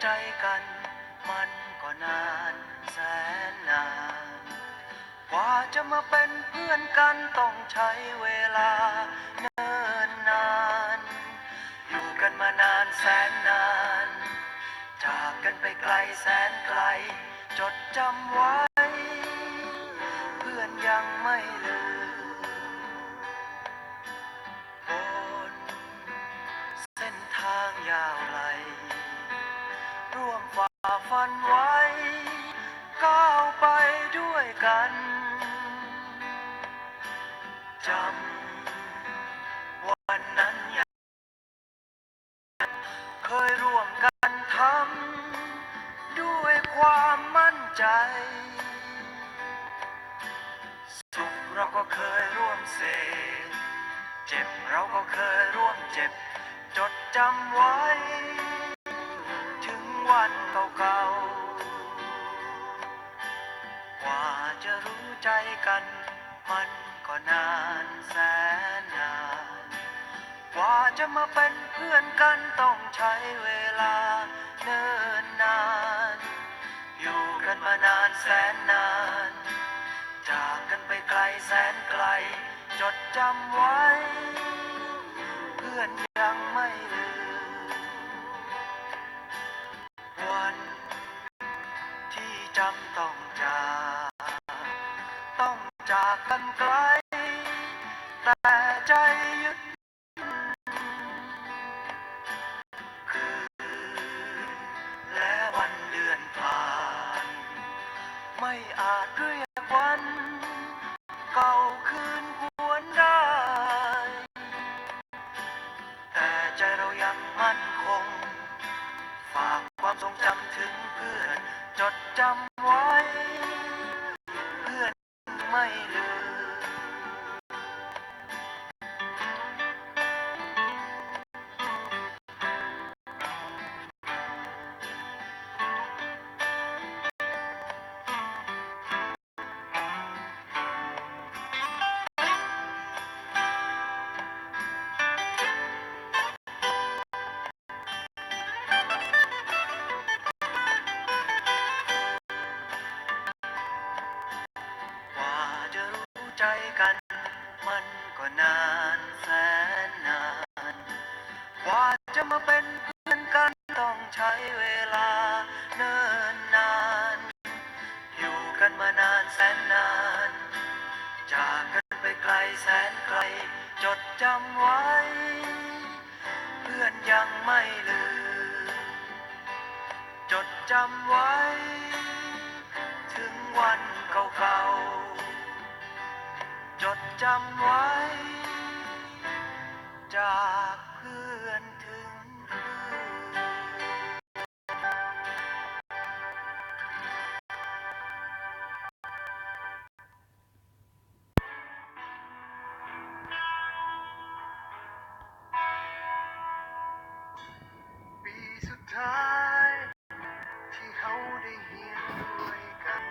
ใจกันมันก็นานแสนนานกว่าจะมาเป็นเพื่อนกันต้องใช้เวลาเนิ่นนานอยู่กันมานานแสนนานจากกันไปไกลแสนไกลจดจำไว้เพื่อนยังไม่ลืมบนเส้นทางยาวไกลร่วมฝ่าฟันไว้ก้าวไปด้วยกันจำวันนั้นเคยร่วมกันทำด้วยความมั่นใจสุขเราก็เคยร่วมเสพเจ็บเราก็เคยร่วมเจ็บจดจำไว้ถึงวันเก่าๆกว่าจะรู้ใจกันมันก็นานแสนนานกว่าจะมาเป็นเพื่อนกันต้องใช้เวลาเนิ่นนานอยู่กันมานานแสนนานจากกันไปไกลแสนไกลจดจำไว้เพื่อนยังไม่ลืมวันที่จำต้องจากกันไกลแต่ใจยึดคืนและวันเดือนผ่านไม่อาจเรียกวันเก่าคืนหวนได้แต่ใจเรายังมั่นคงฝากความทรงจำถึงเพื่อนจดจำไว้เพื่อนไม่ลืมใจกันมันก็นานแสนนานกว่าจะมาเป็นเพื่อนกันต้องใช้เวลาเนิ่นนานอยู่กันมานานแสนนานจากกันไปไกลแสนไกลจดจำไว้เพื่อนยังไม่ลืมจดจำไว้ถึงวันเก่าๆจดจำไว้จากเพื่อนถึงเพื่อนปีสุดท้ายที่เขาได้เฮียนด้วยกัน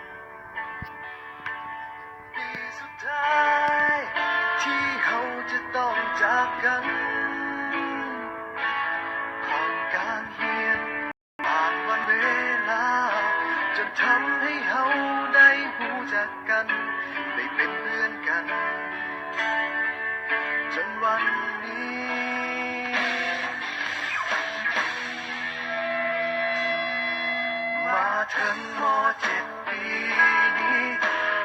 ปีสุดท้ายที่เขาจะต้องจากกันผ่านการเฮียนผ่านวันเวลาจนทำให้เขาได้รู้จักกันได้เป็นเพื่อนกันจนวันนี้มาถึงม.7 ปีนี้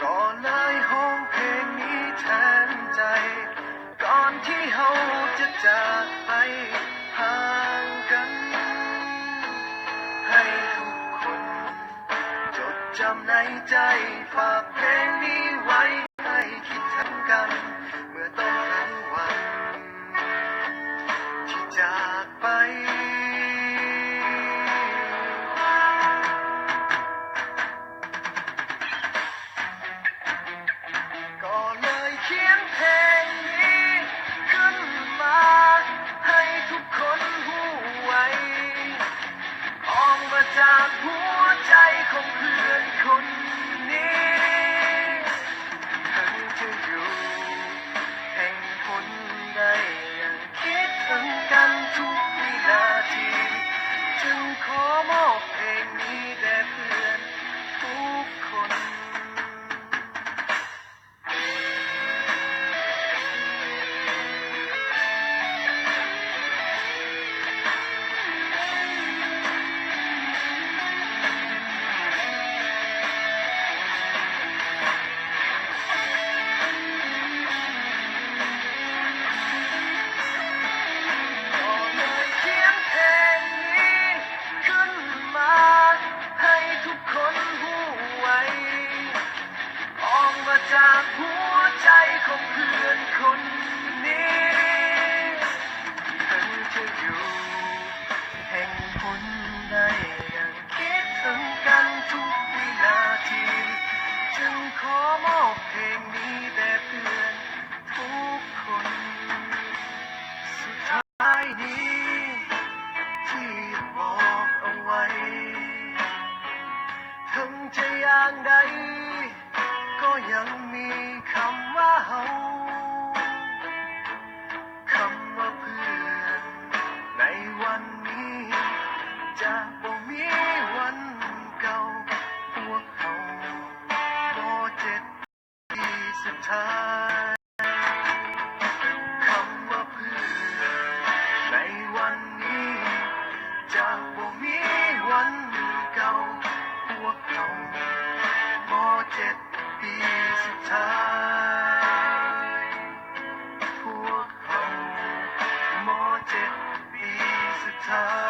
ก็เลยห้องเพลงนี้แทนใจก่อนที่เขาจะจากไปห่างกันให้ทุกคนจดจำในใจฝากเพลงนี้ไว้ให้คิดถึงกันเมื่อต้องถึงวันที่จากไปก็เลยเขียนเพลงนี้ขึ้นมาให้ทุกคนรู้ไว้ออกมาจากหัวใจของเพื่อนคนนี้ถึงจะอยู่แห่งคนใดยังคิดถึงกันทุกวินาที จึงขอมอบเพลงนี้แด่เพื่อนทุกคน ก็เลยเขียนเพลงนี้ขึ้นมาให้ทุกคนหูไว้ออกมาจากหัวใจของเพื่อนคนนี้ถึงจะอยู่แห่งหนใดยังคิดถึงกันทุกวินาทีจึงขอมอบเพลงนี้แด่เพื่อนทุกคนสุดท้ายนี้ที่บอกเอาไว้ถึงจะอย่างใดก็ยังมีคำว่าเฮาคำว่าเพื่อนในวันนี้จะบ่มีวันเก่าพวกเขาบ่เจ็บที่สุดท้ายคำว่าเพื่อนในวันนี้จะบ่มีวันเก่าพวกเขาบ่เจ็บปีสุดท้ายพวกเขาบ่เจ็บปีสุดท้าย